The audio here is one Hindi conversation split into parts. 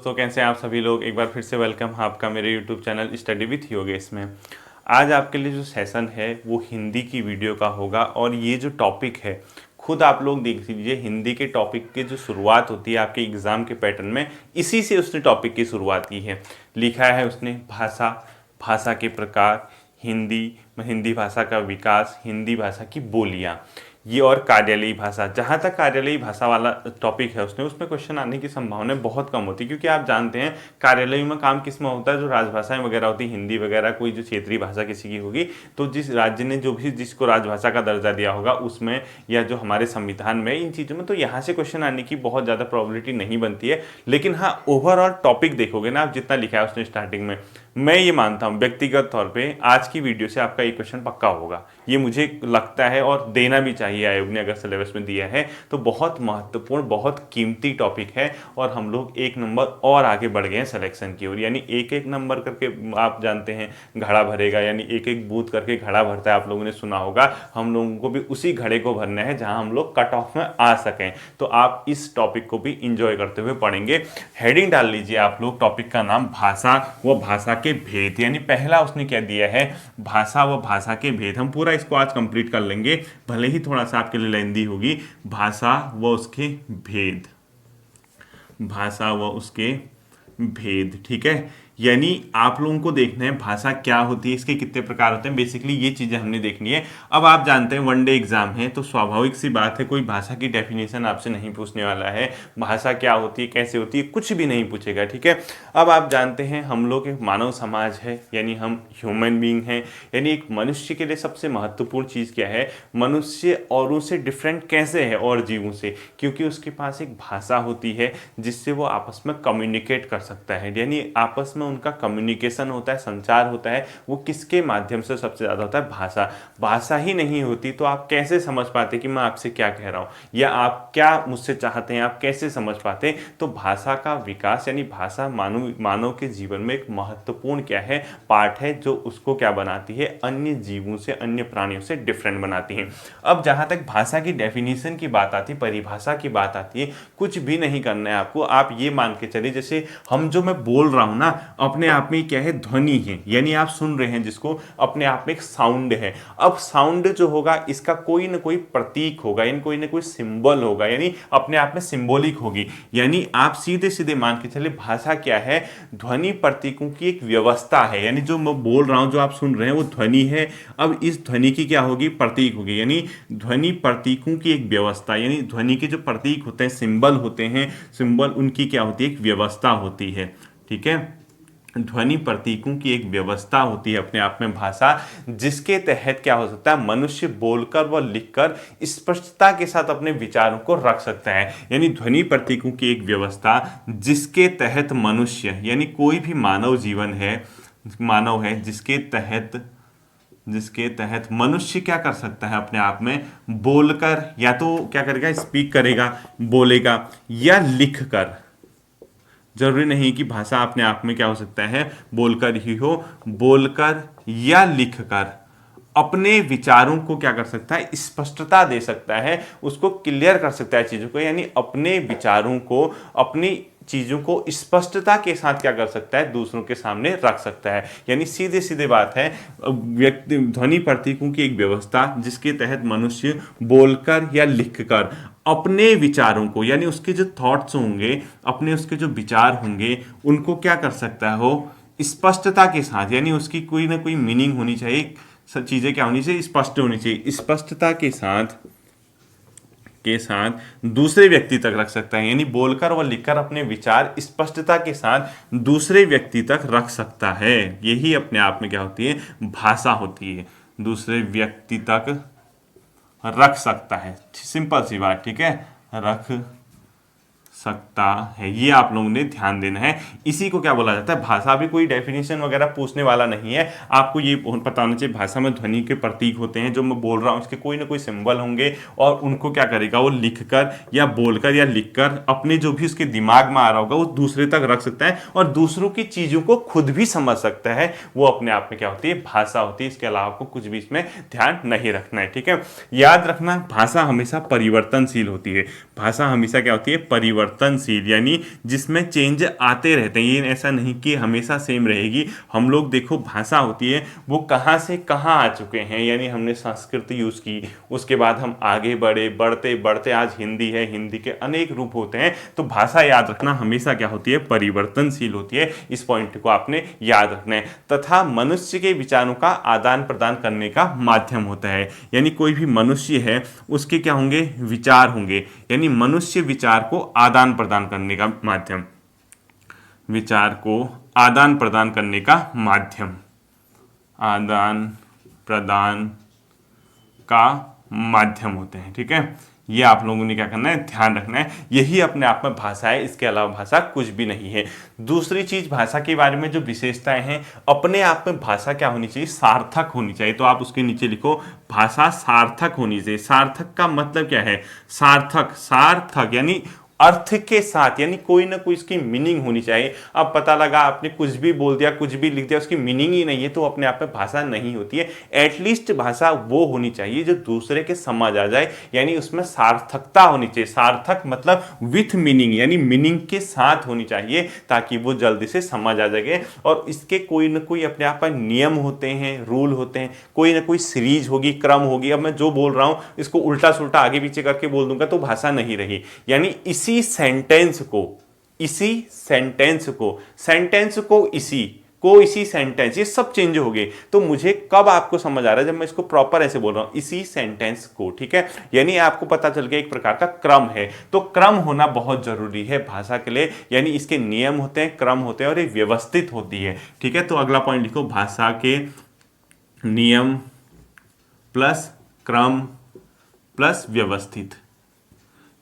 दोस्तों कैसे हैं आप सभी लोग। एक बार फिर से वेलकम है आपका मेरे YouTube channel study with Yogesh में। आज आपके लिए जो सेशन है वो हिंदी की वीडियो का होगा और ये जो टॉपिक है खुद आप लोग देख लीजिए। हिंदी के टॉपिक की जो शुरुआत होती है आपके एग्ज़ाम के पैटर्न में, इसी से उसने टॉपिक की शुरुआत की है। लिखा है उसने भाषा, भाषा के प्रकार, हिंदी, हिंदी भाषा का विकास, हिंदी भाषा की बोलियाँ, ये और कार्यालयी भाषा। जहाँ तक कार्यालयी भाषा वाला टॉपिक है उसमें क्वेश्चन आने की संभावना बहुत कम होती है, क्योंकि आप जानते हैं कार्यालय में काम किस में होता है, जो राजभाषाएं वगैरह होती है, हिंदी वगैरह, कोई जो क्षेत्रीय भाषा किसी की होगी, तो जिस राज्य ने जो भी जिसको राजभाषा का दर्जा दिया होगा उसमें, या जो हमारे संविधान में, इन चीज़ों में, तो यहाँ से क्वेश्चन आने की बहुत ज़्यादा प्रोबेबिलिटी नहीं बनती है। लेकिन हाँ, ओवरऑल टॉपिक देखोगे ना आप, जितना लिखा है उसने स्टार्टिंग में, मैं ये मानता हूँ व्यक्तिगत तौर पे आज की वीडियो से आपका ये क्वेश्चन पक्का होगा, ये मुझे लगता है, और देना भी चाहिए। आयोग ने अगर सिलेबस में दिया है तो बहुत महत्वपूर्ण, बहुत कीमती टॉपिक है, और हम लोग एक नंबर और आगे बढ़ गए हैं सिलेक्शन की ओर। यानी एक एक नंबर करके, आप जानते हैं घड़ा भरेगा, यानी एक एक बूथ करके घड़ा भरता है, आप लोगों ने सुना होगा। हम लोगों को भी उसी घड़े को भरना है जहां हम लोग कट ऑफ में आ सकें। तो आप इस टॉपिक को भी इंजॉय करते हुए पढ़ेंगे। हेडिंग डाल लीजिए आप लोग, टॉपिक का नाम भाषा व भाषा के भेद। यानी पहला उसने क्या दिया है, भाषा व भाषा के भेद। हम पूरा इसको आज कंप्लीट कर लेंगे, भले ही थोड़ा सा आपके लिए लेंदी होगी। भाषा व उसके भेद, भाषा व उसके भेद, ठीक है। यानी आप लोगों को देखना है भाषा क्या होती है, इसके कितने प्रकार होते हैं, बेसिकली ये चीज़ें हमने देखनी है। अब आप जानते हैं वनडे एग्जाम है, तो स्वाभाविक सी बात है कोई भाषा की डेफिनेशन आपसे नहीं पूछने वाला है। भाषा क्या होती है, कैसे होती है, कुछ भी नहीं पूछेगा, ठीक है। अब आप जानते हैं हम लोग एक मानव समाज है, यानी हम ह्यूमन बीइंग हैं। यानी एक मनुष्य के लिए सबसे महत्वपूर्ण चीज़ क्या है, मनुष्य औरों से डिफरेंट कैसे है और जीवों से, क्योंकि उसके पास एक भाषा होती है जिससे वो आपस में कम्युनिकेट कर सकता है। यानी आपस में उनका कम्युनिकेशन होता है, संचार होता है, वो किसके माध्यम से सबसे ज़्यादा होता है, भाषा। भाषा ही नहीं होती तो आप कैसे समझ पाते कि मैं आपसे क्या कह रहा हूँ, या आप क्या मुझसे चाहते हैं, आप कैसे समझ पाते। तो भाषा का विकास, यानी भाषा मानव के जीवन में एक महत्वपूर्ण क्या है, पार्ट है, जो उसको क्या बनाती है, अन्य जीवों से, अन्य प्राणियों से डिफरेंट बनाती है। अब जहाँ तक भाषा की डेफिनेशन की बात आती है, परिभाषा की बात आती है, कुछ भी नहीं करना है आपको। आप ये मान के चलिए, जैसे हम जो मैं बोल रहा हूँ ना, अपने आप में क्या है, ध्वनि है, यानी आप सुन रहे हैं जिसको, अपने आप में एक साउंड है। अब साउंड जो होगा इसका कोई ना कोई प्रतीक होगा, यानी कोई ना कोई सिंबल होगा, यानी अपने आप में सिंबॉलिक होगी। यानी आप सीधे सीधे मान के चलिए भाषा क्या है, ध्वनि प्रतीकों की एक व्यवस्था है। यानी जो मैं बोल रहा हूं, जो आप सुन रहे हैं, वो ध्वनि है। अब इस ध्वनि की क्या होगी, प्रतीक होगी। यानी ध्वनि प्रतीकों की एक व्यवस्था, यानी ध्वनि के जो प्रतीक होते हैं, सिंबल होते हैं, सिंबल उनकी क्या होती है, एक व्यवस्था होती है, ठीक है। ध्वनि प्रतीकों की एक व्यवस्था होती है अपने आप में भाषा, जिसके तहत क्या हो सकता है, मनुष्य बोलकर व लिखकर स्पष्टता के साथ अपने विचारों को रख सकता है। यानी ध्वनि प्रतीकों की एक व्यवस्था जिसके तहत मनुष्य, यानी कोई भी मानव जीवन है, मानव है, जिसके तहत मनुष्य क्या कर सकता है, अपने आप में बोलकर, या तो क्या करेगा, स्पीक करेगा, बोलेगा, या लिखकर। जरूरी नहीं कि भाषा अपने आप में क्या हो सकता है, बोलकर ही हो, बोलकर या लिखकर अपने विचारों को क्या कर सकता है, स्पष्टता दे सकता है, उसको क्लियर कर सकता है चीजों को। यानी अपने विचारों को, अपनी चीजों को स्पष्टता के साथ क्या कर सकता है, दूसरों के सामने रख सकता है। यानी सीधे सीधे बात है, व्यक्ति ध्वनि प्रतीकों की एक व्यवस्था जिसके तहत मनुष्य बोलकर या लिखकर अपने विचारों को, यानी उसके जो थॉट्स होंगे, अपने उसके जो विचार होंगे, उनको क्या कर सकता है, हो स्पष्टता के साथ, यानी उसकी कोई ना कोई मीनिंग होनी चाहिए, चीजें क्या होनी चाहिए, स्पष्ट होनी चाहिए, स्पष्टता के साथ दूसरे व्यक्ति तक रख सकता है। यानी बोलकर व लिखकर अपने विचार स्पष्टता के साथ दूसरे व्यक्ति तक रख सकता है। यही अपने आप में क्या होती है, भाषा होती है, दूसरे व्यक्ति तक रख सकता है। सिंपल सी बात, ठीक है, रख सकता है, ये आप लोगों ने ध्यान देना है। इसी को क्या बोला जाता है, भाषा। भी कोई डेफिनेशन वगैरह पूछने वाला नहीं है, आपको ये पता होना चाहिए भाषा में ध्वनि के प्रतीक होते हैं, जो मैं बोल रहा हूँ इसके कोई ना कोई सिंबल होंगे, और उनको क्या करेगा, वो लिखकर या बोलकर या लिखकर अपने जो भी उसके दिमाग में आ रहा होगा वो दूसरे तक रख सकता है, और दूसरों की चीजों को खुद भी समझ सकता है। वो अपने आप में क्या होती है, भाषा होती है। इसके अलावा आपको कुछ भी इसमें ध्यान नहीं रखना है, ठीक है। याद रखना, भाषा हमेशा परिवर्तनशील होती है। भाषा हमेशा क्या होती है, परिवर्तन परिवर्तनशील, यानी जिसमें चेंज आते रहते हैं, ये ऐसा नहीं कि हमेशा सेम रहेगी। हम लोग देखो भाषा होती है वो कहाँ से कहाँ आ चुके हैं, यानी हमने संस्कृत यूज़ की, उसके बाद हम आगे बढ़े, बढ़ते बढ़ते आज हिंदी है, हिंदी के अनेक रूप होते हैं। तो भाषा याद रखना हमेशा क्या होती है, परिवर्तनशील होती है। इस पॉइंट को आपने याद रखना है। तथा मनुष्य के विचारों का आदान प्रदान करने का माध्यम होता है, यानी कोई भी मनुष्य है उसके क्या होंगे, विचार होंगे, यानी मनुष्य विचार को आदान प्रदान करने का माध्यम, विचार को आदान प्रदान करने का माध्यम, आदान प्रदान का माध्यम होते हैं। ठीक है, ये आप लोगों ने क्या करना है, ध्यान रखना है। यही अपने आप में भाषा है, इसके अलावा भाषा कुछ भी नहीं है। दूसरी चीज भाषा के बारे में जो विशेषताएं हैं, अपने आप में भाषा क्या होनी चाहिए, सार्थक होनी चाहिए। तो आप उसके नीचे लिखो भाषा सार्थक होनी चाहिए। सार्थक का मतलब क्या है, सार्थक, सार्थक यानी अर्थ के साथ, यानी कोई ना कोई इसकी मीनिंग होनी चाहिए। अब पता लगा आपने कुछ भी बोल दिया, कुछ भी लिख दिया, उसकी मीनिंग ही नहीं है, तो अपने आप में भाषा नहीं होती है। एटलीस्ट भाषा वो होनी चाहिए जो दूसरे के समझ आ जाए, यानी उसमें सार्थकता होनी चाहिए। सार्थक मतलब विथ मीनिंग, यानी मीनिंग के साथ होनी चाहिए, ताकि वो जल्दी से समझ आ जाए। और इसके कोई ना कोई अपने आप में नियम होते हैं, रूल होते हैं, कोई ना कोई सीरीज होगी, क्रम होगी। अब मैं जो बोल रहा हूँ इसको उल्टा सुल्टा आगे पीछे करके बोल दूंगा तो भाषा नहीं रही। यानी इसी सेंटेंस को इसी सेंटेंस, ये सब चेंज हो गए। तो मुझे कब आपको समझ आ रहा है, जब मैं इसको प्रॉपर ऐसे बोल रहा हूं, इसी सेंटेंस को। ठीक है, यानी आपको पता चल गया एक प्रकार का क्रम है। तो क्रम होना बहुत जरूरी है भाषा के लिए, यानी इसके नियम होते हैं, क्रम होते हैं और ये व्यवस्थित होती है। ठीक है, तो अगला पॉइंट लिखो, भाषा के नियम प्लस क्रम प्लस व्यवस्थित,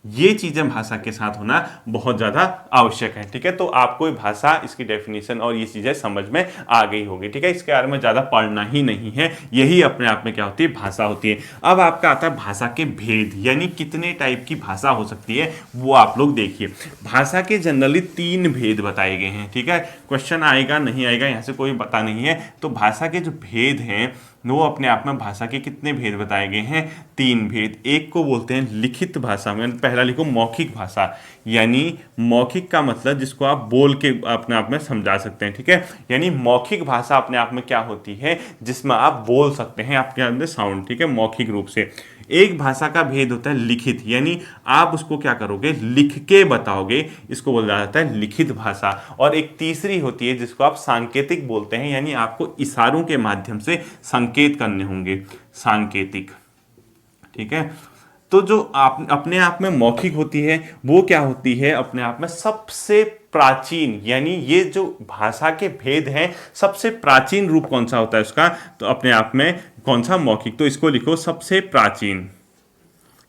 ये चीजें भाषा के साथ होना बहुत ज्यादा आवश्यक है। ठीक है, तो आपको भाषा, इसकी डेफिनेशन और ये चीजें समझ में आ गई होगी। ठीक है, इसके बारे में ज्यादा पढ़ना ही नहीं है, यही अपने आप में क्या होती है, भाषा होती है। अब आपका आता है भाषा के भेद, यानी कितने टाइप की भाषा हो सकती है, वो आप लोग देखिए। भाषा के जनरली 3 भेद बताए गए हैं। ठीक है, क्वेश्चन आएगा नहीं आएगा यहाँ से कोई पता नहीं है। तो भाषा के जो भेद हैं वो अपने आप में भाषा के कितने भेद बताए गए हैं, 3 भेद। एक को बोलते हैं लिखित भाषा में, पहला लिखो मौखिक भाषा, यानी मौखिक का मतलब जिसको आप बोल के अपने आप में समझा सकते हैं। ठीक है, यानी मौखिक भाषा अपने आप में क्या होती है, जिसमें आप बोल सकते हैं आपके अंदर साउंड। ठीक है, मौखिक रूप से। एक भाषा का भेद होता है लिखित, यानी आप उसको क्या करोगे, लिख के बताओगे, इसको बोला जाता है लिखित भाषा। और एक तीसरी होती है जिसको आप सांकेतिक बोलते हैं, यानी आपको इशारों के माध्यम से संकेत करने होंगे, सांकेतिक। ठीक है, तो जो आप अपने आप में मौखिक होती है वो क्या होती है, अपने आप में सबसे प्राचीन, यानी ये जो भाषा के भेद हैं, सबसे प्राचीन रूप कौन सा होता है उसका, तो अपने आप में कौन सा, मौखिक। तो इसको लिखो सबसे प्राचीन,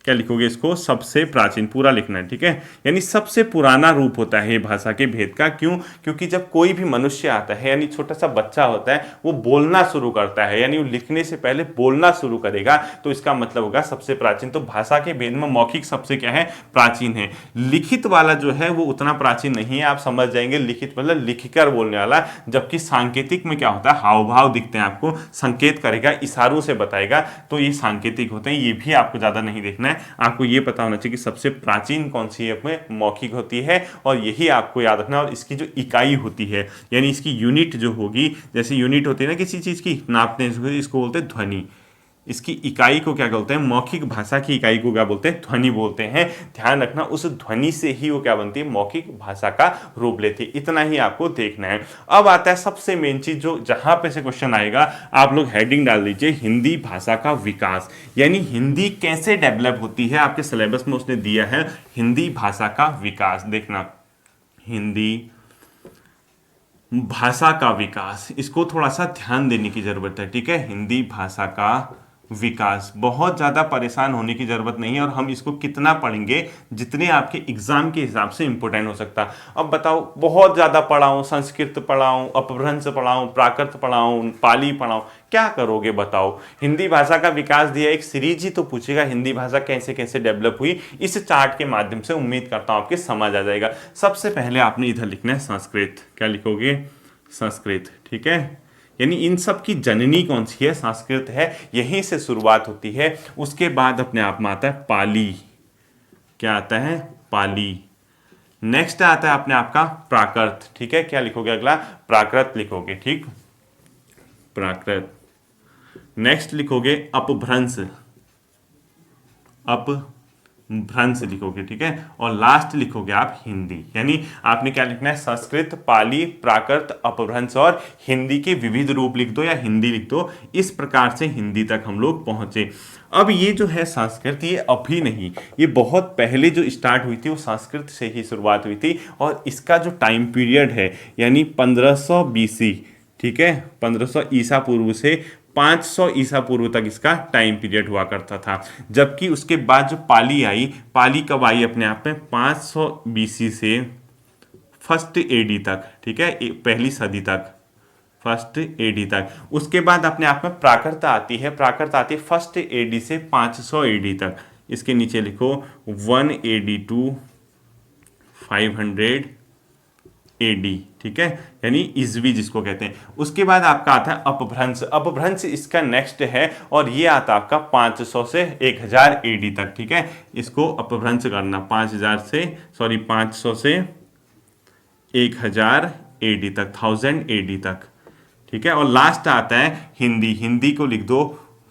क्या लिखोगे इसको, सबसे प्राचीन, पूरा लिखना है। ठीक है, यानी सबसे पुराना रूप होता है भाषा के भेद का। क्यों, क्योंकि जब कोई भी मनुष्य आता है, यानी छोटा सा बच्चा होता है, वो बोलना शुरू करता है, यानी वो लिखने से पहले बोलना शुरू करेगा, तो इसका मतलब होगा सबसे प्राचीन। तो भाषा के भेद में मौखिक सबसे क्या है, प्राचीन है। लिखित वाला जो है वो उतना प्राचीन नहीं है, आप समझ जाएंगे। लिखित मतलब लिखकर बोलने वाला, जबकि सांकेतिक में क्या होता है, हाव भाव दिखते हैं आपको, संकेत करेगा, इशारों से बताएगा, तो ये सांकेतिक होते हैं। ये भी आपको ज्यादा नहीं देखना है, आपको ये पता होना चाहिए कि सबसे प्राचीन कौन सी है, मौखिक होती है, और यही आपको याद रखना। और इसकी जो इकाई होती है, यानी इसकी यूनिट जो होगी, जैसे यूनिट होती है ना किसी चीज की, नापते हैं, इसको बोलते हैं ध्वनि। इसकी इकाई को क्या बोलते हैं, मौखिक भाषा की इकाई को क्या बोलते हैं, ध्वनि बोलते हैं। ध्यान रखना, उस ध्वनि से ही वो क्या बनती है, मौखिक भाषा का रूप लेती है। इतना ही आपको देखना है। अब आता है सबसे मेन चीज, जो जहां पे से क्वेश्चन आएगा, आप लोग हेडिंग डाल दीजिए, हिंदी भाषा का विकास, यानी हिंदी कैसे डेवलप होती है। आपके सिलेबस में उसने दिया है हिंदी भाषा का विकास, देखना, हिंदी भाषा का विकास, इसको थोड़ा सा ध्यान देने की जरूरत है। ठीक है, हिंदी भाषा का विकास, बहुत ज़्यादा परेशान होने की ज़रूरत नहीं है। और हम इसको कितना पढ़ेंगे, जितने आपके एग्जाम के हिसाब से इंपॉर्टेंट हो सकता। अब बताओ, बहुत ज़्यादा पढ़ाऊँ, संस्कृत पढ़ाऊँ, अपभ्रंश पढ़ाऊँ, प्राकृत पढ़ाऊँ, पाली पढ़ाऊँ, क्या करोगे बताओ। हिंदी भाषा का विकास दिया, एक सीरीज ही तो पूछेगा, हिंदी भाषा कैसे कैसे डेवलप हुई। इस चार्ट के माध्यम से उम्मीद करता हूँ आपके समझ आ जाएगा। सबसे पहले आपने इधर लिखना है संस्कृत, क्या लिखोगे, संस्कृत। ठीक है, यानी इन सब की जननी कौन सी है, संस्कृत है, यहीं से शुरुआत होती है। उसके बाद अपने आप में आता है पाली, क्या आता है, पाली। नेक्स्ट आता है अपने आपका प्राकृत, ठीक है, क्या लिखोगे अगला, प्राकृत लिखोगे, ठीक, प्राकृत। नेक्स्ट लिखोगे अपभ्रंश, अपभ्रंश लिखोगे, ठीक है, और लास्ट लिखोगे आप हिंदी। यानी आपने क्या लिखना है, संस्कृत, पाली, प्राकृत, अपभ्रंश और हिंदी के विविध रूप लिख दो या हिंदी लिख दो। इस प्रकार से हिंदी तक हम लोग पहुंचे। अब ये जो है संस्कृत, ये अभी नहीं, ये बहुत पहले जो स्टार्ट हुई थी वो संस्कृत से ही शुरुआत हुई थी। और इसका जो टाइम पीरियड है यानी 1500 BC, ठीक है, 1500 ईसा पूर्व से 500 ईसा पूर्व तक इसका टाइम पीरियड हुआ करता था। जबकि उसके बाद जो पाली आई, पाली कब आई अपने आप में, 500 BC से फर्स्ट AD तक, ठीक है, पहली सदी तक, फर्स्ट AD तक। उसके बाद अपने आप में प्राकृत आती है, प्राकृत आती है फर्स्ट AD से 500 AD तक। इसके नीचे लिखो 1 AD टू 500 AD, ठीक है, यानी ईस्वी जिसको कहते हैं। उसके बाद आपका आता है अपभ्रंश, अपभ्रंश इसका नेक्स्ट है और ये आता है आपका 500 से 1000 AD तक, ठीक है, इसको अपभ्रंश करना 500 से 1000 AD तक, 1000 AD तक, ठीक है। और लास्ट आता है हिंदी, हिंदी को लिख दो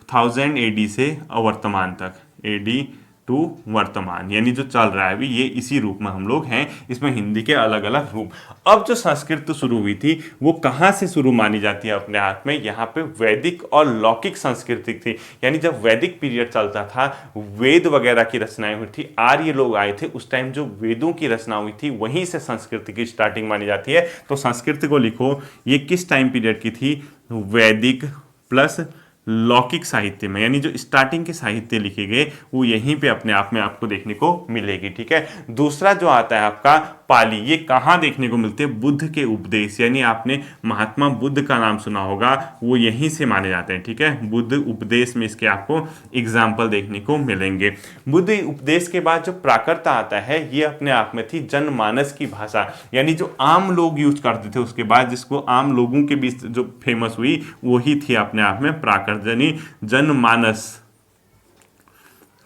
1000 AD से वर्तमान तक, AD टू वर्तमान, यानी जो चल रहा है अभी, ये इसी रूप में हम लोग हैं। इसमें हिंदी के अलग अलग रूप। अब जो संस्कृत शुरू हुई थी वो कहाँ से शुरू मानी जाती है अपने हाथ में, यहाँ पे वैदिक और लौकिक संस्कृति थी। यानी जब वैदिक पीरियड चलता था, वेद वगैरह की रचनाएं हुई थी, आर्य लोग आए थे, उस टाइम जो वेदों की रचना हुई थी वहीं से संस्कृत की स्टार्टिंग मानी जाती है। तो संस्कृत को लिखो, ये किस टाइम पीरियड की थी, वैदिक प्लस लौकिक साहित्य में, यानी जो स्टार्टिंग के साहित्य लिखे गए वो यहीं पे अपने आप में आपको देखने को मिलेगी, ठीक है। दूसरा जो आता है आपका पाली, ये कहाँ देखने को मिलते हैं, बुद्ध के उपदेश, यानी आपने महात्मा बुद्ध का नाम सुना होगा, वो यहीं से माने जाते हैं, ठीक है। बुद्ध उपदेश में इसके आपको एग्जाम्पल देखने को मिलेंगे। बुद्ध उपदेश के बाद जो प्राकृत आता है, ये अपने आप में थी जनमानस की भाषा, यानी जो आम लोग यूज करते थे, उसके बाद जिसको आम लोगों के बीच जो फेमस हुई वही थी अपने आप में प्राकृत, यानी जनमानस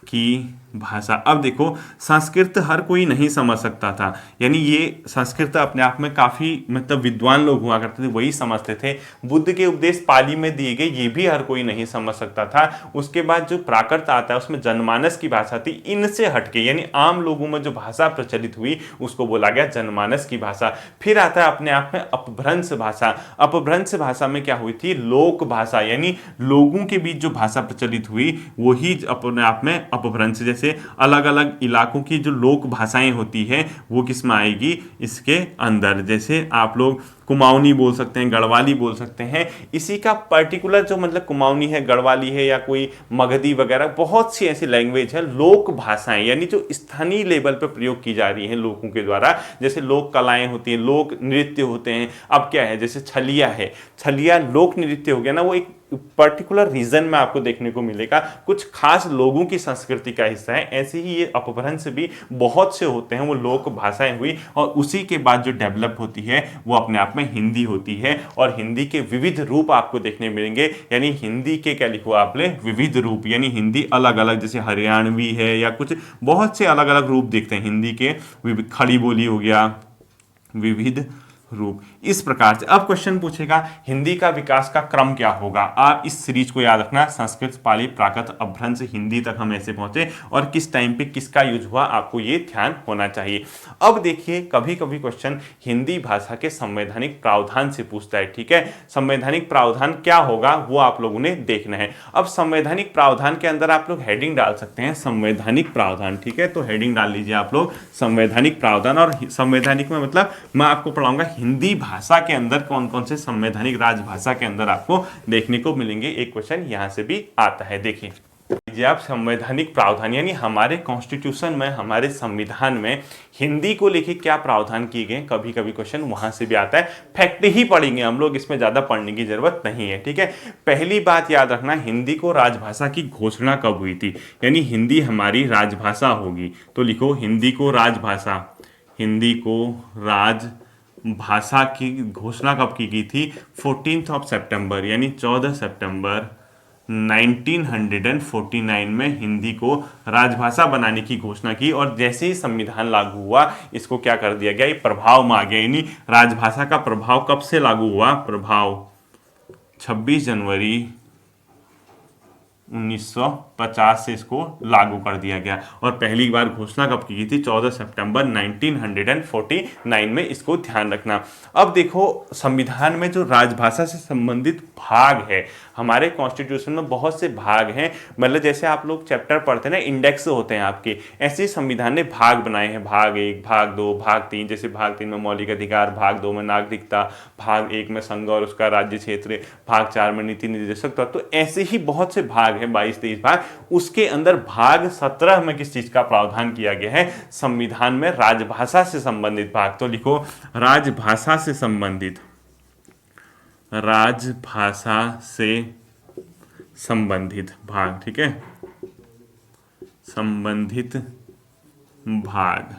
की भाषा। अब देखो संस्कृत हर कोई नहीं समझ सकता था, यानी ये संस्कृत अपने आप में काफी मतलब विद्वान लोग हुआ करते थे, वही समझते थे। बुद्ध के उपदेश पाली में दिए गए, ये भी हर कोई नहीं समझ सकता था। उसके बाद जो प्राकृत आता है उसमें जनमानस की भाषा थी, इनसे हटके यानी आम लोगों में जो भाषा प्रचलित हुई उसको बोला गया जनमानस की भाषा। फिर आता है अपने आप में अपभ्रंश भाषा। अपभ्रंश भाषा में क्या हुई थी, लोक भाषा, यानी लोगों के बीच जो भाषा प्रचलित हुई वही अपने आप में अपभ्रंश। जैसे अलग अलग इलाकों की जो लोक भाषाएं होती हैं वो किस में आएगी, इसके अंदर। जैसे आप लोग कुमाऊनी बोल सकते हैं, गढ़वाली बोल सकते हैं, इसी का पर्टिकुलर जो मतलब कुमाऊनी है, गढ़वाली है या कोई मगधी वगैरह, बहुत सी ऐसी लैंग्वेज है लोक भाषाएं, यानी जो स्थानीय लेवल पर प्रयोग की जा रही हैं लोगों के द्वारा। जैसे लोक कलाएं होती हैं, लोक नृत्य होते हैं। अब क्या है, जैसे छलिया है, छलिया लोक नृत्य हो गया ना, वो एक पर्टिकुलर रीजन में आपको देखने को मिलेगा, कुछ खास लोगों की संस्कृति का हिस्सा है। ऐसे ही ये अपभ्रंश भी बहुत से होते हैं, वो लोक भाषाएं हुई और उसी के बाद जो डेवलप होती है वो अपने आप में हिंदी होती है। और हिंदी के विविध रूप आपको देखने मिलेंगे, यानी हिंदी के क्या लिखो आपने, विविध रूप, यानी हिंदी अलग अलग, जैसे हरियाणवी है या कुछ बहुत से अलग अलग रूप देखते हैं हिंदी के। खड़ी बोली हो गया, विविध रूप, इस प्रकार से। अब क्वेश्चन पूछेगा हिंदी का विकास का क्रम क्या होगा। आप इस सीरीज को याद रखना, संस्कृत, पाली, प्राकृत, अपभ्रंश, हिंदी तक हम ऐसे पहुंचे और किस टाइम पे किसका यूज हुआ, आपको ये ध्यान होना चाहिए। अब देखिए कभी कभी क्वेश्चन हिंदी भाषा के संवैधानिक प्रावधान से पूछता है, ठीक है। संवैधानिक प्रावधान क्या होगा वो आप लोगों ने देखना है। अब संवैधानिक प्रावधान के अंदर आप लोग हेडिंग डाल सकते हैं, संवैधानिक प्रावधान, ठीक है। तो हेडिंग डाल लीजिए आप लोग संवैधानिक प्रावधान। और संवैधानिक में मतलब मैं आपको पढ़ाऊंगा हिंदी भाषा के अंदर कौन कौन से संवैधानिक राजभाषा के अंदर आपको देखने को मिलेंगे। एक क्वेश्चन यहां से भी आता है, देखिए आप संवैधानिक प्रावधान, यानी हमारे कॉन्स्टिट्यूशन में, हमारे संविधान में हिंदी को लेके क्या प्रावधान किए गए, कभी कभी क्वेश्चन वहां से भी आता है। फैक्ट ही पढ़ेंगे हम लोग, इसमें ज्यादा पढ़ने की जरूरत नहीं है, ठीक है। पहली बात याद रखना, हिंदी को राजभाषा की घोषणा कब हुई थी, यानी हिंदी हमारी राजभाषा होगी। तो लिखो हिंदी को राजभाषा, हिंदी को राजभाषा की घोषणा कब की गई थी, 14 सितंबर, यानी 14 सितंबर 1949 में हिंदी को राजभाषा बनाने की घोषणा की, और जैसे ही संविधान लागू हुआ इसको क्या कर दिया गया, ये प्रभाव में आ गया। यानी राजभाषा का प्रभाव कब से लागू हुआ, प्रभाव 26 जनवरी 1950 से इसको लागू कर दिया गया। और पहली बार घोषणा कब की गई थी, 14 सितंबर 1949 में। इसको ध्यान रखना। अब देखो संविधान में जो राजभाषा से संबंधित भाग है, हमारे कॉन्स्टिट्यूशन में बहुत से भाग हैं, मतलब जैसे आप लोग चैप्टर पढ़ते हैं ना, इंडेक्स होते हैं आपके, ऐसे ही संविधान ने भाग बनाए हैं, भाग 1, भाग 2, भाग 3। जैसे भाग 3 में मौलिक अधिकार, भाग 2 में नागरिकता, भाग 1 में संघ और उसका राज्य क्षेत्र, भाग 4 में नीति निर्देशक तत्व। तो ऐसे ही बहुत से भाग हैं, 22-23 भाग। उसके अंदर भाग 17 में किस चीज का प्रावधान किया गया है, संविधान में राजभाषा से संबंधित भाग। तो लिखो राजभाषा से संबंधित, राजभाषा से संबंधित भाग, ठीक है, संबंधित भाग,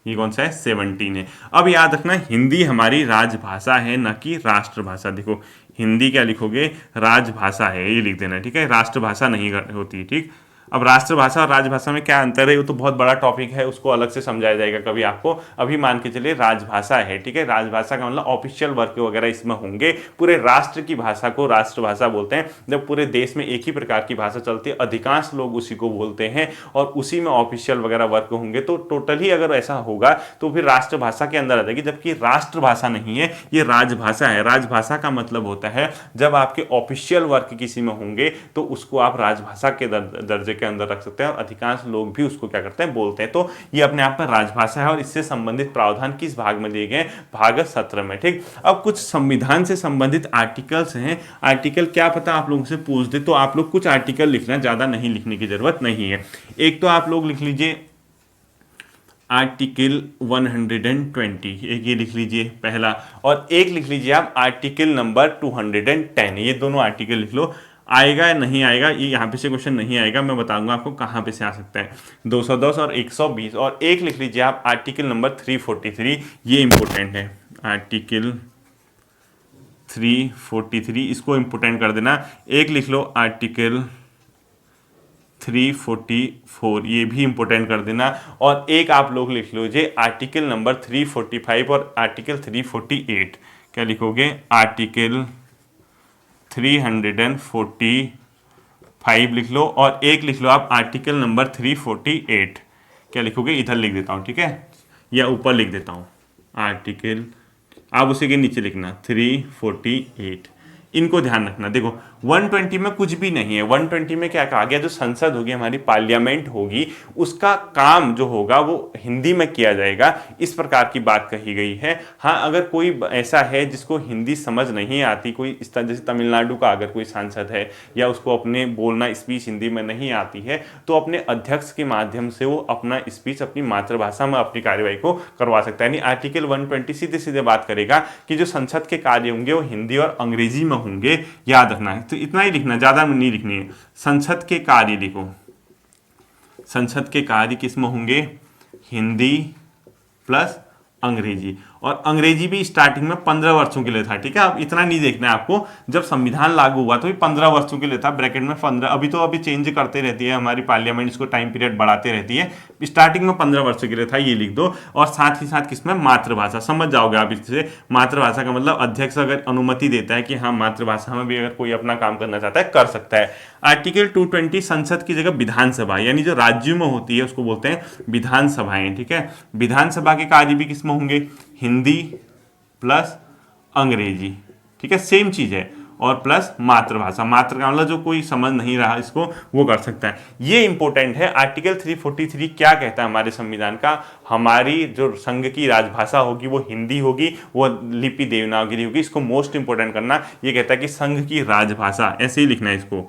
ये कौन सा है, 17 है। अब याद रखना हिंदी हमारी राजभाषा है, न कि राष्ट्रभाषा। देखो हिंदी क्या लिखोगे, राजभाषा है, ये लिख देना, ठीक है, राष्ट्रभाषा नहीं होती, ठीक। अब राष्ट्रभाषा और राजभाषा में क्या अंतर है, वो तो बहुत बड़ा टॉपिक है, उसको अलग से समझाया जाएगा कभी आपको। अभी मान के चलिए राजभाषा है, ठीक है, राजभाषा का मतलब ऑफिशियल वर्क वगैरह इसमें होंगे। पूरे राष्ट्र की भाषा को राष्ट्रभाषा बोलते हैं। जब पूरे देश में एक ही प्रकार की भाषा चलती है, अधिकांश लोग उसी को बोलते हैं और उसी में ऑफिशियल वगैरह वर्क होंगे, तो टोटली अगर ऐसा होगा तो फिर राष्ट्रभाषा के अंदर आ जाएगी। जबकि राष्ट्रभाषा नहीं है, ये राजभाषा है। राजभाषा का मतलब होता है जब आपके ऑफिशियल वर्क किसी में होंगे तो उसको आप राजभाषा के दर्जे के अंदर रख सकते हैं, और अधिकांश लोग भी उसको क्या करते हैं, बोलते हैं। तो ये अपने आप में राजभाषा है, और इससे संबंधित प्रावधान किस भाग में दिए गए, भाग 17 में, ठीक। अब कुछ संविधान से संबंधित आर्टिकल्स हैं। आर्टिकल क्या पता आप लोगों से पूछ दे, तो आप लोग कुछ आर्टिकल लिखना, ज्यादा नहीं लिखने की जरूरत नहीं है। एक तो आप लोग लिख लीजिए आर्टिकल 120, एक ये लिख लीजिए पहला, और एक लिख लीजिए आप आर्टिकल नंबर 210। ये दोनों आर्टिकल लिख लो। आएगा या नहीं आएगा, ये यहाँ पे से क्वेश्चन नहीं आएगा, मैं बताऊंगा आपको कहाँ पे से आ सकता है। 210 और 120। और एक लिख लीजिए आप आर्टिकल नंबर 343, ये इंपॉर्टेंट है, आर्टिकल 343, इसको इंपॉर्टेंट कर देना। एक लिख लो आर्टिकल 344, ये भी इंपॉर्टेंट कर देना। और एक आप लोग लिख लीजिए आर्टिकल नंबर 345 और आर्टिकल 348। क्या लिखोगे, आर्टिकल 345 लिख लो, और एक लिख लो आप आर्टिकल नंबर 348। क्या लिखोगे, इधर लिख देता हूं, ठीक है, या ऊपर लिख देता हूं आर्टिकल, आप उसी के नीचे लिखना 348। इनको ध्यान रखना। देखो 120 में कुछ भी नहीं है। 120 में क्या कहा गया, जो संसद होगी, हमारी पार्लियामेंट होगी, उसका काम जो होगा वो हिंदी में किया जाएगा, इस प्रकार की बात कही गई है। हाँ, अगर कोई ऐसा है जिसको हिंदी समझ नहीं आती, कोई इस तरह, जैसे तमिलनाडु का अगर कोई सांसद है या उसको अपने बोलना स्पीच हिंदी में नहीं आती है, तो अपने अध्यक्ष के माध्यम से वो अपना स्पीच अपनी मातृभाषा में अपनी कार्यवाही को करवा सकता है। यानी आर्टिकल 120 सीधे सीधे बात करेगा कि जो संसद के कार्य होंगे वो हिंदी और अंग्रेजी में होंगे, याद रखना है। तो इतना ही लिखना, ज्यादा नहीं लिखनी है। संसद के कार्य लिखो, संसद के कार्य किस में होंगे, हिंदी प्लस अंग्रेजी। और अंग्रेजी भी स्टार्टिंग में 15 वर्षों के लिए था, ठीक है। अब इतना नहीं देखना है आपको, जब संविधान लागू हुआ तो 15 वर्षों के लिए था, ब्रैकेट में 15। अभी तो अभी चेंज करते रहती है हमारी पार्लियामेंट, इसको टाइम पीरियड बढ़ाते रहती है। स्टार्टिंग में 15 वर्षों के लिए था, ये लिख दो। और साथ ही साथ किसमें, मातृभाषा, समझ जाओगे आप इससे। मातृभाषा का मतलब अध्यक्ष अगर अनुमति देता है कि हाँ मातृभाषा में भी अगर कोई अपना काम करना चाहता है कर सकता है। आर्टिकल 220, संसद की जगह विधानसभा, यानी जो राज्यों में होती है उसको बोलते हैं विधानसभाएं, ठीक है। विधानसभा के कार्य भी किसमें होंगे, हिंदी प्लस अंग्रेजी, ठीक है, सेम चीज है। और प्लस मातृभाषा, मातृ का मतलब जो कोई समझ नहीं रहा इसको वो कर सकता है। ये इंपॉर्टेंट है। आर्टिकल 343 क्या कहता है हमारे संविधान का, हमारी जो संघ की राजभाषा होगी वो हिंदी होगी, वो लिपि देवनागरी होगी। इसको मोस्ट इंपॉर्टेंट करना, ये कहता है कि संघ की राजभाषा, ऐसे ही लिखना है इसको,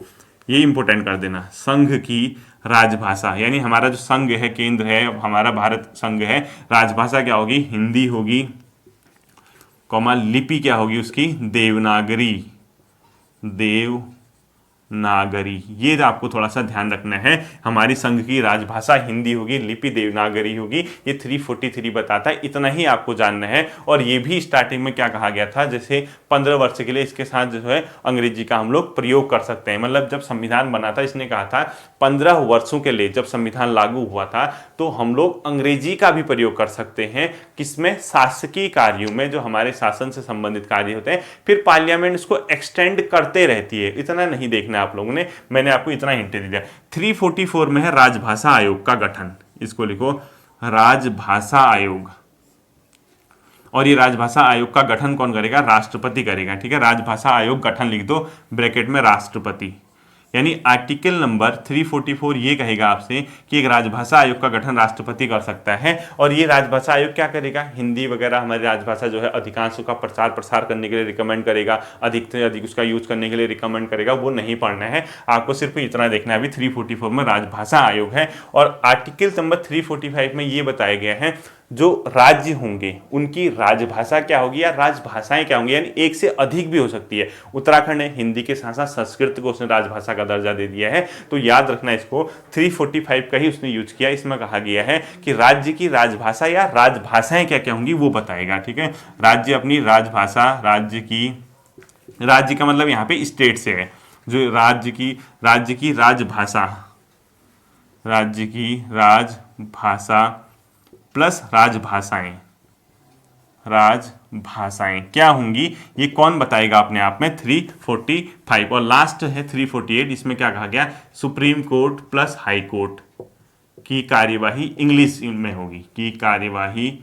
ये इंपॉर्टेंट कर देना, संघ की राजभाषा। यानी हमारा जो संघ है, केंद्र है, हमारा भारत संघ है, राजभाषा क्या होगी, हिंदी होगी, कॉमा लिपि क्या होगी उसकी, देवनागरी, देवनागरी, नागरी, ये आपको थोड़ा सा ध्यान रखना है। हमारी संघ की राजभाषा हिंदी होगी, लिपि देवनागरी होगी, ये 343 बताता है, इतना ही आपको जानना है। और ये भी स्टार्टिंग में क्या कहा गया था, जैसे 15 वर्ष के लिए इसके साथ जो है अंग्रेजी का हम लोग प्रयोग कर सकते हैं। मतलब जब संविधान बना था, इसने कहा था 15 वर्षों के लिए, जब संविधान लागू हुआ था तो हम लोग अंग्रेजी का भी प्रयोग कर सकते हैं। किसमें? शासकीय कार्यों में, जो हमारे शासन से संबंधित कार्य होते हैं। फिर पार्लियामेंट इसको एक्सटेंड करते रहती है, इतना नहीं देखना आप लोगों ने, मैंने आपको इतना हिंट दे दिया। 344 में है राजभाषा आयोग का गठन, इसको लिखो राजभाषा आयोग। और ये राजभाषा आयोग का गठन कौन करेगा? राष्ट्रपति करेगा, ठीक है। राजभाषा आयोग गठन लिख दो ब्रैकेट में राष्ट्रपति। यानी आर्टिकल नंबर 344 ये कहेगा आपसे कि एक राजभाषा आयोग का गठन राष्ट्रपति कर सकता है। और ये राजभाषा आयोग क्या करेगा? हिंदी वगैरह हमारी राजभाषा जो है अधिकांश का प्रचार प्रसार करने के लिए रिकमेंड करेगा, अधिक से अधिक उसका यूज करने के लिए रिकमेंड करेगा। वो नहीं पढ़ना है आपको, सिर्फ इतना देखना है। अभी 344 में राजभाषा आयोग है। और आर्टिकल नंबर 345 में ये बताया गया है जो राज्य होंगे उनकी राजभाषा क्या होगी या राजभाषाएं क्या होंगी, यानी एक से अधिक भी हो सकती है। उत्तराखंड ने हिंदी के साथ साथ संस्कृत को उसने राजभाषा का दर्जा दे दिया है, तो याद रखना इसको। 345 का ही उसने यूज किया। इसमें कहा गया है कि राज्य की राजभाषा या राजभाषाएं क्या क्या होंगी वो बताएगा, ठीक है। राज्य अपनी राजभाषा, राज्य का मतलब यहाँ पे स्टेट से है, जो राज्य की राजभाषा, राज्य की राजभाषा प्लस राजभाषाएं क्या होंगी, ये कौन बताएगा अपने आप में? 345। और लास्ट है 348, इसमें क्या कहा गया? Supreme court plus high court की कार्यवाही इंग्लिश में होगी, की कार्यवाही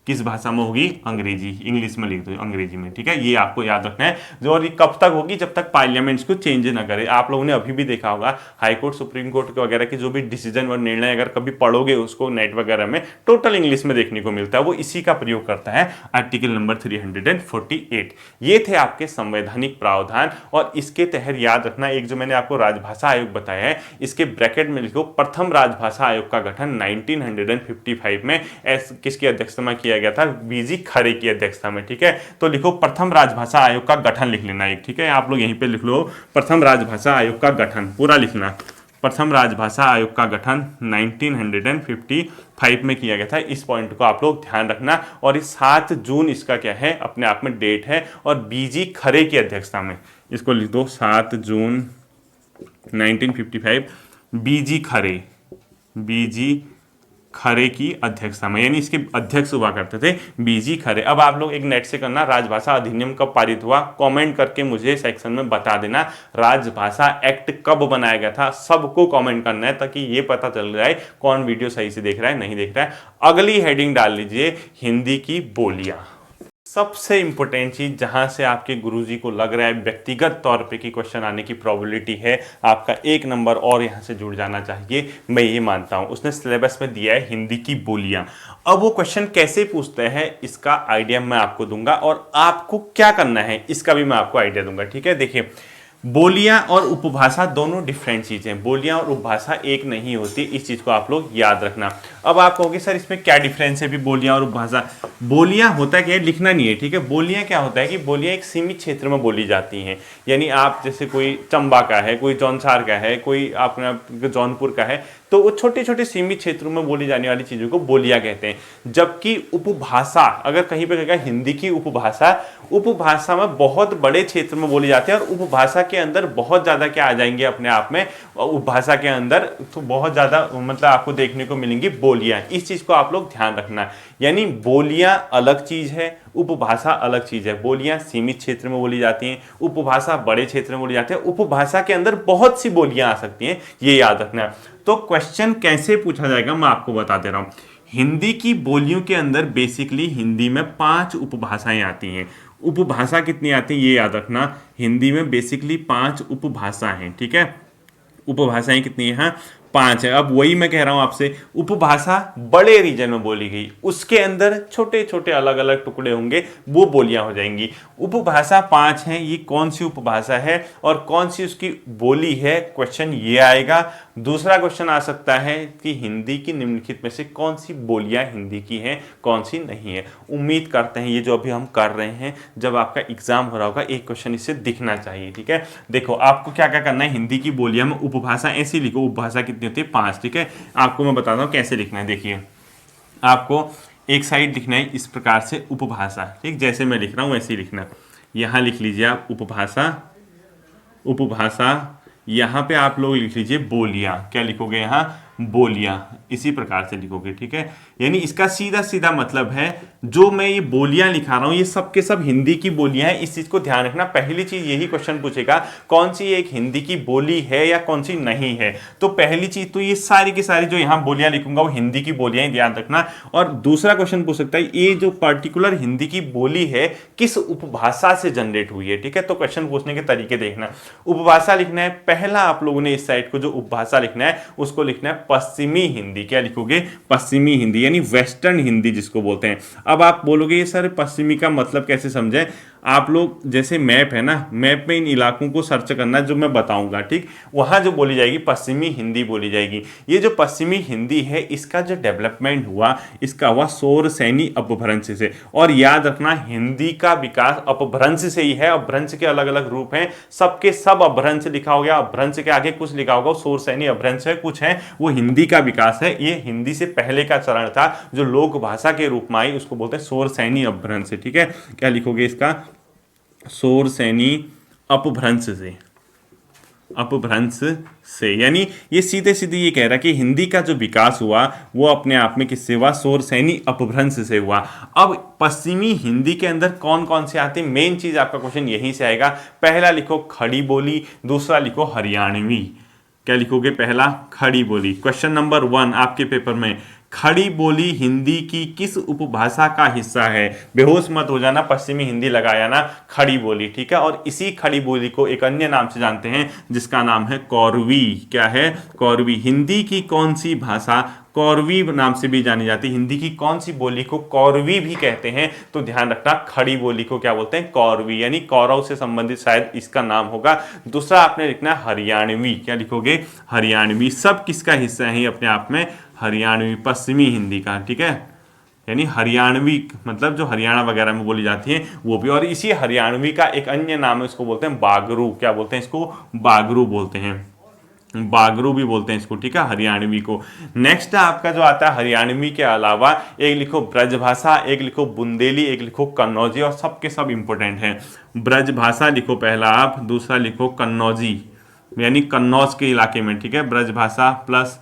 किस भाषा में होगी? अंग्रेजी, इंग्लिश में लिख दो अंग्रेजी में, ठीक है। ये आपको याद रखना है। जो और ये कब तक होगी? जब तक पार्लियामेंट को चेंज ना करे। आप लोगों ने अभी भी देखा होगा हाई कोर्ट, सुप्रीम कोर्ट के वगैरह के जो भी डिसीजन और निर्णय अगर कभी पढ़ोगे उसको नेट वगैरह में, टोटल इंग्लिश में देखने को मिलता है। वो इसी का प्रयोग करता है आर्टिकल नंबर 348। ये थे आपके संवैधानिक प्रावधान। और इसके तहत याद रखना, एक जो मैंने आपको राजभाषा आयोग बताया है, इसके ब्रैकेट में लिखो प्रथम राजभाषा आयोग का गठन 1955 में किसकी अध्यक्षता में किया गया था? बीजी खरे की अध्यक्षता में, ठीक है। तो लिखो प्रथम राजभाषा आयोग का गठन लिख लेना एक, ठीक है। आप लोग यहीं पे लिख लो प्रथम राजभाषा आयोग का गठन, पूरा लिखना। प्रथम राजभाषा आयोग का गठन 1955 में किया गया था। इस पॉइंट को आप लोग ध्यान रखना। और इस 7 जून इसका क्या है? अपने आप में डेट है। और बीजी खरे की अध्यक्षता में, इसको लिख दो 7 जून 1955, बीजी खरे की अध्यक्षता में, यानी इसके अध्यक्ष हुआ करते थे बीजी खरे। अब आप लोग एक नेट से करना, राजभाषा अधिनियम कब पारित हुआ, कमेंट करके मुझे सेक्शन में बता देना। राजभाषा एक्ट कब बनाया गया था, सबको कमेंट करना है, ताकि ये पता चल जाए कौन वीडियो सही से देख रहा है, नहीं देख रहा है। अगली हेडिंग डाल लीजिए हिंदी की बोलियां। सबसे इंपॉर्टेंट चीज जहां से आपके गुरुजी को लग रहा है व्यक्तिगत तौर पे कि क्वेश्चन आने की प्रोबेबिलिटी है, आपका 1 नंबर और यहां से जुड़ जाना चाहिए, मैं ये मानता हूं। उसने सिलेबस में दिया है हिंदी की बोलियां। अब वो क्वेश्चन कैसे पूछते हैं इसका आइडिया मैं आपको दूंगा, और आपको क्या करना है इसका भी मैं आपको आइडिया दूंगा, ठीक है। देखिए, बोलियां और उपभाषा दोनों डिफरेंट चीजें, बोलियां और उपभाषा एक नहीं होती, इस चीज को आप लोग याद रखना। अब आप कहोगे सर इसमें क्या डिफरेंस है भी बोलियां और उपभाषा? बोलियां होता क्या है, लिखना नहीं है, ठीक है। बोलियां क्या होता है कि बोलियां एक सीमित क्षेत्र में बोली जाती हैं। यानी आप जैसे कोई चंबा का है, कोई जौनसार का है, कोई अपना जौनपुर का है, तो वो छोटे छोटे सीमित क्षेत्रों में बोली जाने वाली चीजों को बोलियां कहते हैं। जबकि उपभाषा, अगर कहीं पे कहेगा हिंदी की उपभाषा में बहुत बड़े क्षेत्र में बोली जाती है। और उपभाषा के अंदर बहुत ज्यादा क्या आ जाएंगे अपने आप में, उपभाषा के अंदर तो बहुत ज्यादा मतलब आपको देखने को मिलेंगी बोलियां। इस चीज को आप लोग ध्यान रखना। यानी बोलियां अलग चीज है, उपभाषा अलग चीज है। बोलियां सीमित क्षेत्र में बोली जाती हैं, उपभाषा बड़े क्षेत्र में बोली जाती है। उपभाषा के अंदर बहुत सी बोलियां आ सकती हैं, ये याद रखना। तो क्वेश्चन कैसे पूछा जाएगा मैं आपको बता दे रहा हूं। हिंदी की बोलियों के अंदर बेसिकली हिंदी में 5 उपभाषाएं आती हैं। उपभाषा कितनी आती है ये याद रखना, हिंदी में बेसिकली 5 उपभाषा हैं, ठीक है। उपभाषाएं कितनी है? 5 है। अब वही मैं कह रहा हूं आपसे, उपभाषा बड़े रीजन में बोली गई, उसके अंदर छोटे छोटे अलग अलग टुकड़े होंगे, वो बोलियां हो जाएंगी। उपभाषा 5 है, ये कौन सी उपभाषा है और कौन सी उसकी बोली है, क्वेश्चन ये आएगा। दूसरा क्वेश्चन आ सकता है कि हिंदी की निम्नलिखित में से कौन सी बोलियां हिंदी की हैं, कौन सी नहीं है। उम्मीद करते हैं ये जो अभी हम कर रहे हैं, जब आपका एग्जाम हो रहा होगा एक क्वेश्चन इससे दिखना चाहिए। ठीक है, देखो आपको क्या क्या करना है, हिंदी की बोलियां में उपभाषा ऐसी लिखो, उपभाषा कितनी होती है 5। ठीक है, आपको मैं बताता हूँ कैसे लिखना है। देखिए आपको एक साइड लिखना है इस प्रकार से उपभाषा, ठीक, जैसे मैं लिख रहा हूँ वैसे ही लिखना। यहाँ लिख लीजिए आप उपभाषा, उपभाषा, यहाँ पे आप लोग लिख लीजिए बोलियां। क्या लिखोगे यहाँ, बोलियां, इसी प्रकार से लिखोगे। ठीक है, यानी इसका सीधा सीधा मतलब है जो मैं ये बोलियां लिखा रहा हूं ये सब के सब हिंदी की बोलियां हैं। इस चीज को ध्यान रखना, पहली चीज यही क्वेश्चन पूछेगा कौन सी एक हिंदी की बोली है या कौन सी नहीं है। तो पहली चीज तो ये सारी की सारी जो यहाँ बोलियां लिखूंगा वो हिंदी की बोलियां, ध्यान रखना। और दूसरा क्वेश्चन पूछ सकता है ये जो पर्टिकुलर हिंदी की बोली है किस उपभाषा से जनरेट हुई है। ठीक है, तो क्वेश्चन पूछने के तरीके देखना। उपभाषा लिखना है, पहला आप लोगों ने इस साइड को जो उपभाषा लिखना है उसको लिखना है पश्चिमी हिंदी। क्या लिखोगे, पश्चिमी हिंदी, यानी वेस्टर्न हिंदी जिसको बोलते हैं। अब आप बोलोगे ये सर पश्चिमी का मतलब कैसे समझे। आप लोग जैसे मैप है ना, मैप में इन इलाकों को सर्च करना जो मैं बताऊंगा, ठीक, वहां जो बोली जाएगी पश्चिमी हिंदी बोली जाएगी। ये जो पश्चिमी हिंदी है इसका जो डेवलपमेंट हुआ इसका हुआ शौरसेनी अपभ्रंश से। और याद रखना हिंदी का विकास अपभ्रंश से ही है। अपभ्रंश के अलग अलग रूप हैं, सबके सब अपभ्रंश लिखा हो गया, अपभ्रंश के आगे कुछ लिखा होगा शौरसेनी अपभ्रंश है, कुछ है वो हिंदी का विकास है। ये हिंदी से पहले का चरण था जो लोक भाषा के रूप में आई, उसको बोलते हैं शौरसेनी अपभ्रंश। ठीक है, क्या लिखोगे इसका, शौरसेनी अपभ्रंश से, अपभ्रंश से, यानी ये सीधे सीधे ये कह रहा है कि हिंदी का जो विकास हुआ वो अपने आप में किससे हुआ, शौरसेनी अपभ्रंश से हुआ। अब पश्चिमी हिंदी के अंदर कौन कौन से आते हैं, मेन चीज आपका क्वेश्चन यहीं से आएगा। पहला लिखो खड़ी बोली, दूसरा लिखो हरियाणवी। क्या लिखोगे, पहला खड़ी बोली। क्वेश्चन नंबर 1 आपके पेपर में, खड़ी बोली हिंदी की किस उपभाषा का हिस्सा है। बेहोश मत हो जाना, पश्चिमी हिंदी लगाया ना, खड़ी बोली। ठीक है, और इसी खड़ी बोली को एक अन्य नाम से जानते हैं जिसका नाम है कौरवी। क्या है, कौरवी। हिंदी की कौन सी भाषा कौरवी नाम से भी जानी जाती है, हिंदी की कौन सी बोली को कौरवी भी कहते हैं। तो ध्यान रखना खड़ी बोली को क्या बोलते हैं, कौरवी, यानी कौरव से संबंधित शायद इसका नाम होगा। दूसरा आपने लिखना है हरियाणवी। क्या लिखोगे, हरियाणवी। सब किसका हिस्सा है अपने आप में, हरियाणवी, पश्चिमी हिंदी का। ठीक है, यानी हरियाणवी मतलब जो हरियाणा वगैरह में बोली जाती है वो भी। और इसी हरियाणवी का एक अन्य नाम है, इसको बोलते हैं बागरू। क्या बोलते हैं इसको, बागरू बोलते हैं, बागरू भी बोलते हैं इसको। ठीक है, हरियाणवी को। नेक्स्ट आपका जो आता है हरियाणवी के अलावा एक लिखो ब्रजभाषा, एक लिखो बुंदेली, एक लिखो कन्नौजी, और सबके सब इंपॉर्टेंट है। ब्रजभाषा लिखो पहला आप, दूसरा लिखो कन्नौजी, यानी कन्नौज के इलाके में। ठीक है, ब्रजभाषा प्लस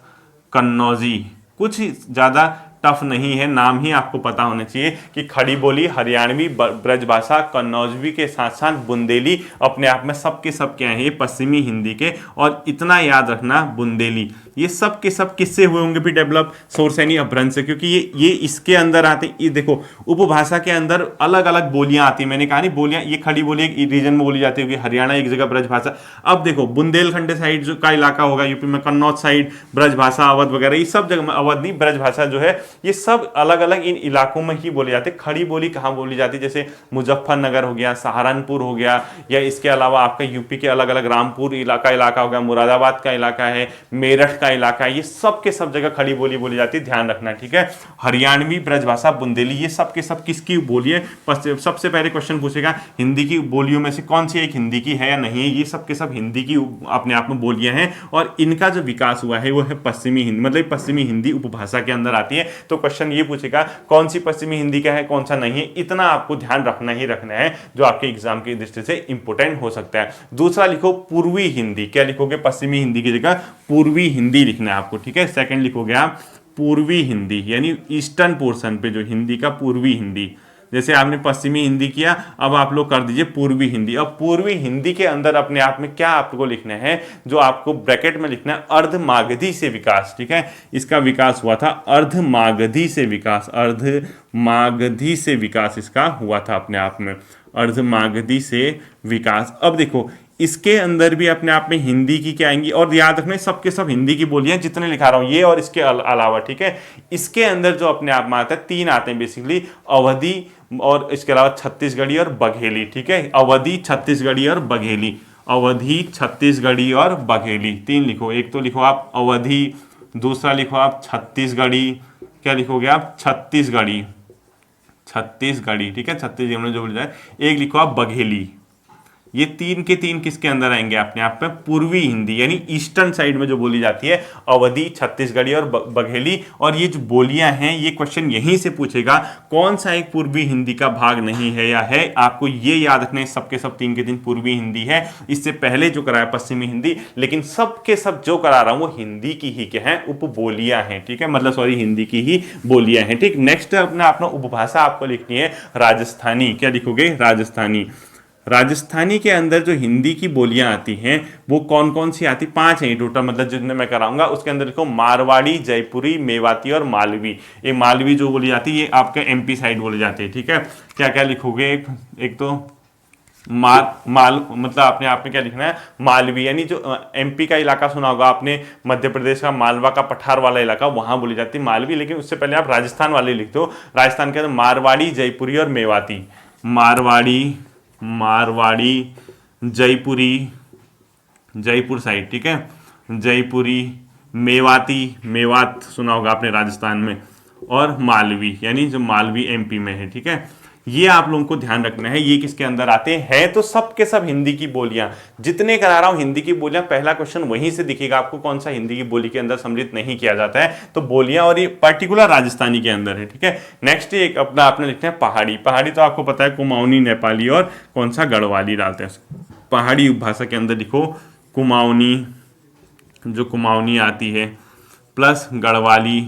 कन्नौजी, कुछ ज़्यादा टफ नहीं है, नाम ही आपको पता होना चाहिए कि खड़ी बोली, हरियाणवी, ब्रजभाषा, कन्नौजवी के साथ साथ बुंदेली अपने आप में सब के सब क्या है, ये पश्चिमी हिंदी के। और इतना याद रखना बुंदेली ये सब के सब किससे हुए होंगे फिर डेवलप, शौरसेनी अपभ्रंश से, क्योंकि ये इसके अंदर आते हैं। ये देखो उपभाषा के अंदर अलग अलग बोलियां आती है, मैंने कहा नहीं बोलियां, ये खड़ी बोली एक रीजन में बोली जाती होगी, हरियाणा एक जगह ब्रजभाषा। अब देखो बुंदेलखंड साइड जो का इलाका होगा यूपी में, कन्नौज साइड ब्रजभाषा, अवध वगैरह, ये सब जगह में, अवध नहीं ब्रजभाषा जो है, ये सब अलग अलग इन इलाकों में ही बोले जाते। खड़ी बोली कहाँ बोली जाती है, जैसे मुजफ्फरनगर हो गया, सहारनपुर हो गया, या इसके अलावा आपका यूपी के अलग अलग रामपुर इलाका हो गया, मुरादाबाद का इलाका है, मेरठ का इलाका है, ये सब के सब जगह खड़ी बोली बोली जाती है, ध्यान रखना। ठीक है, हरियाणवी, ब्रजभाषा, बुंदेली, ये सब के सब किसकी बोली है। सबसे पहले क्वेश्चन पूछेगा हिंदी की बोलियों में से कौन सी एक हिंदी की है या नहीं है। ये सब के सब हिंदी की अपने आप में बोलियां हैं, और इनका जो विकास हुआ है वो है पश्चिमी हिंदी, मतलब पश्चिमी हिंदी उपभाषा के अंदर आती है। तो क्वेश्चन ये पूछेगा कौन सी पश्चिमी हिंदी का है, कौन सा नहीं है, इतना आपको ध्यान रखना ही रखना है, जो आपके एग्जाम की दृष्टि से इंपोर्टेंट हो सकता है। दूसरा लिखो पूर्वी हिंदी। क्या लिखोगे, पश्चिमी हिंदी की जगह पूर्वी हिंदी लिखना है आपको। ठीक है, सेकंड लिखोगे आप पूर्वी हिंदी, यानी ईस्टर्न पोर्शन पे जो हिंदी का पूर्वी हिंदी। जैसे आपने पश्चिमी हिंदी किया, अब आप लोग कर दीजिए पूर्वी हिंदी। अब पूर्वी हिंदी के अंदर अपने आप में क्या आपको लिखना है, जो आपको ब्रैकेट में लिखना है, अर्धमागधी से विकास। ठीक है, इसका विकास हुआ था अर्धमागधी से विकास, अर्धमागधी से विकास इसका हुआ था अपने आप में, अर्धमागधी से विकास। अब देखो इसके अंदर भी अपने आप में हिंदी की क्या आएंगी, और याद रखना सबके सब हिंदी की बोलियां जितने लिखा रहा हूं ये और इसके अलावा। ठीक है, इसके अंदर जो अपने आप में आता है 3 आते हैं बेसिकली, अवधी और इसके अलावा छत्तीसगढ़ी और बघेली। ठीक है, अवधी, छत्तीसगढ़ी और बघेली। अवधी, छत्तीसगढ़ी और बघेली, 3 लिखो। एक तो लिखो आप अवधी, दूसरा लिखो आप छत्तीसगढ़ी, क्या लिखोगे आप, छत्तीसगढ़ी, छत्तीसगढ़ी, ठीक है, छत्तीसगढ़ी में जो बोल जाए। एक लिखो आप बघेली। ये 3 के 3 किसके अंदर आएंगे, अपने आप में पूर्वी हिंदी यानी ईस्टर्न साइड में जो बोली जाती है, अवधी, छत्तीसगढ़ी और बघेली। और ये जो बोलियां हैं, ये क्वेश्चन यहीं से पूछेगा कौन सा एक पूर्वी हिंदी का भाग नहीं है या है। आपको ये याद रखना है, सबके सब 3 के 3 पूर्वी हिंदी है। इससे पहले जो कराया पश्चिमी हिंदी, लेकिन सबके सब जो करा रहा हूं वो हिंदी की ही क्या है, उपबोलियां हैं, ठीक है, मतलब सॉरी हिंदी की ही बोलियां हैं, ठीक। नेक्स्ट अपना उपभाषा आपको लिखनी है राजस्थानी। क्या लिखोगे, राजस्थानी। राजस्थानी के अंदर जो हिंदी की बोलियां आती हैं वो कौन कौन सी आती, 5 हैं टोटल, मतलब जितने मैं कराऊंगा उसके अंदर देखो, मारवाड़ी, जयपुरी, मेवाती और मालवी। ये मालवी जो बोली जाती है ये आपके एमपी साइड बोली जाती है, ठीक है। क्या क्या लिखोगे, एक तो माल मतलब अपने आप में क्या लिखना है, मालवी, यानी जो एमपी का इलाका सुना होगा आपने, मध्य प्रदेश का मालवा का पठार वाला इलाका, वहां बोली जाती है मालवी। लेकिन उससे पहले आप राजस्थान वाले लिखते हो। राजस्थान के अंदर मारवाड़ी, जयपुरी और मेवाती। मारवाड़ी, जयपुरी, जयपुर साइड, ठीक है, जयपुरी, मेवाती, मेवात सुना होगा आपने राजस्थान में, और मालवी यानी जो मालवी एमपी में है, ठीक है। ये आप लोगों को ध्यान रखना है, ये किसके अंदर आते हैं, तो सब के सब हिंदी की बोलियां, जितने करा रहा हूं हिंदी की बोलियां, पहला क्वेश्चन वहीं से दिखेगा आपको, कौन सा हिंदी की बोली के अंदर सम्मिलित नहीं किया जाता है, तो बोलियां, और ये पर्टिकुलर राजस्थानी के अंदर है, ठीक है। नेक्स्ट एक अपना आपने लिखना है पहाड़ी। पहाड़ी तो आपको पता है कुमाऊनी, नेपाली और कौन सा गढ़वाली डालते हैं। पहाड़ी उपभाषा के अंदर लिखो कुमाऊनी, जो कुमाऊनी आती है, प्लस गढ़वाली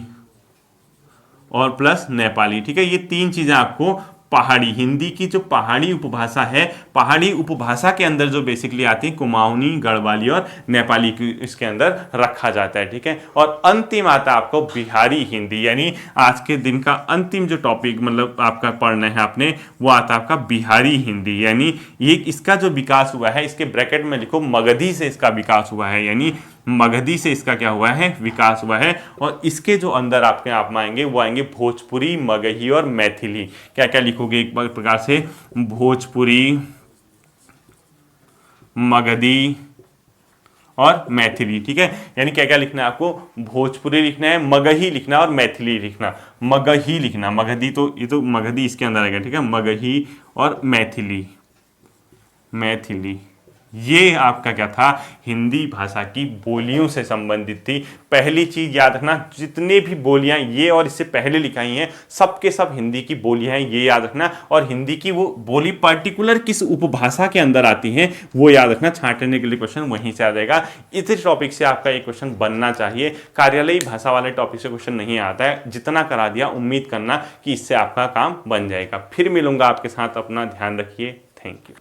और प्लस नेपाली, ठीक है। ये 3 चीजें आपको पहाड़ी हिंदी की जो पहाड़ी उपभाषा है, पहाड़ी उपभाषा के अंदर जो बेसिकली आती है कुमाऊनी, गढ़वाली और नेपाली की इसके अंदर रखा जाता है, ठीक है। और अंतिम आता है आपको बिहारी हिंदी, यानी आज के दिन का अंतिम जो टॉपिक मतलब आपका पढ़ना है आपने, वो आता है आपका बिहारी हिंदी। यानी ये इसका जो विकास हुआ है, इसके ब्रैकेट में लिखो मगधी से इसका विकास हुआ है, यानी मगधी से इसका क्या हुआ है, विकास हुआ है। और इसके जो अंदर आपके आप में आएंगे वो आएंगे भोजपुरी, मगही और मैथिली। क्या क्या लिखोगे एक प्रकार से, भोजपुरी, मगधी और मैथिली, ठीक है। यानी क्या क्या लिखना है आपको, भोजपुरी लिखना है, मगही लिखना और मैथिली लिखना। मगही लिखना, मगधी तो ये तो मगधी इसके अंदर आएगा, ठीक है, मगही और मैथिली, मैथिली। ये आपका क्या था, हिंदी भाषा की बोलियों से संबंधित थी। पहली चीज याद रखना, जितने भी बोलियां ये और इससे पहले लिखाई हैं, सबके सब हिंदी की बोलियां हैं, ये याद रखना। और हिंदी की वो बोली पर्टिकुलर किस उपभाषा के अंदर आती हैं वो याद रखना। छांटने के लिए क्वेश्चन वहीं से आ जाएगा। इस टॉपिक से आपका एक क्वेश्चन बनना चाहिए। कार्यालयी भाषा वाले टॉपिक से क्वेश्चन नहीं आता है, जितना करा दिया उम्मीद करना कि इससे आपका काम बन जाएगा। फिर मिलूंगा आपके साथ, अपना ध्यान रखिए, थैंक यू।